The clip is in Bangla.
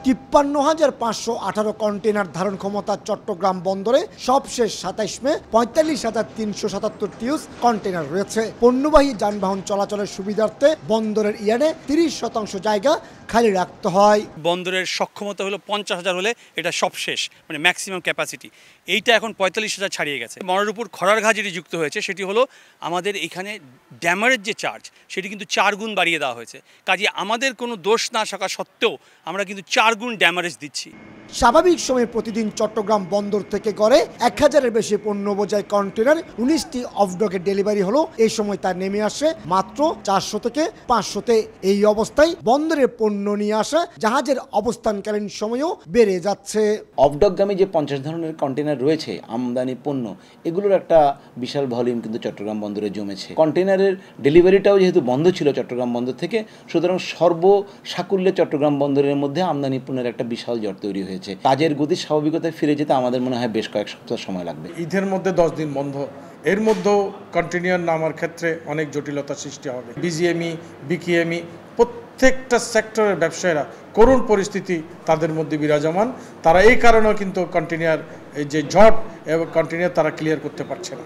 ৫৩,৫১৮ কন্টেনার ধারণ ক্ষমতা চট্টগ্রাম বন্দরে সবশেষ ২৭ মে ৪৫,৩৭৭ টিউস কন্টেনার রয়েছে। পণ্যবাহী যানবাহন চলাচলের সুবিধার্থে বন্দরের ইয়ার্ডে ৩০% জায়গা খালি রাখতে হয়। বন্দরের সক্ষমতা হলো ৫০,০০০ হলে এটা সবশেষ, মানে ম্যাক্সিমাম ক্যাপাসিটি। এইটা এখন ৪৫,০০০ ছাড়িয়ে গেছে। মনের উপর খরার ঘা যেটি যুক্ত হয়েছে সেটি হলো আমাদের এখানে ড্যামারের যে চার্জ সেটি কিন্তু ৪ গুণ বাড়িয়ে দেওয়া হয়েছে। কাজে আমাদের কোনো দোষ না থাকা সত্ত্বেও আমরা কিন্তু ৪ গুণ ড্যামারেজ দিচ্ছি। স্বাভাবিক সময়ে প্রতিদিন চট্টগ্রাম বন্দর থেকে গড়ে ১,০০০-এর বেশি পণ্য বোঝাই কন্টেনার ১৯টি অফডকে ডেলিভারি হলো। এই সময় তা নেমে আসে মাত্র ৪০০ থেকে ৫০০-তে। এই অবস্থায় বন্দরে পণ্য নিয়ে আসা জাহাজের অবস্থানকালীন সময়ও বেড়ে যাচ্ছে। অফডকগামী যে ৫০ ধরনের কন্টেনার রয়েছে আমদানি পণ্য, এগুলোর একটা বিশাল ভলিউম কিন্তু চট্টগ্রাম বন্দরে জমেছে। কন্টেনারের ডেলিভারিটাও যেহেতু বন্ধ ছিল চট্টগ্রাম বন্দর থেকে, সুতরাং সর্বসাকুল্যে চট্টগ্রাম বন্দরের মধ্যে আমদানি পণ্যের একটা বিশাল জট তৈরি হয়েছে। কাজের গতি স্বাভাবিকতায় ফিরে যেতে আমাদের মনে হয় বেশ কয়েক সপ্তাহ সময় লাগবে। ঈদের মধ্যে 10 দিন বন্ধ, এর মধ্যেও কন্টেইনার নামার ক্ষেত্রে অনেক জটিলতা সৃষ্টি হবে। বিজিএমই, বিকেএমই প্রত্যেকটা সেক্টরের ব্যবসায়ীরা করুণ পরিস্থিতি তাদের মধ্যে বিরাজমান। তারা এই কারণেও কিন্তু কন্টেইনার এই যে জট এবং কন্টেইনার তারা ক্লিয়ার করতে পারছে না।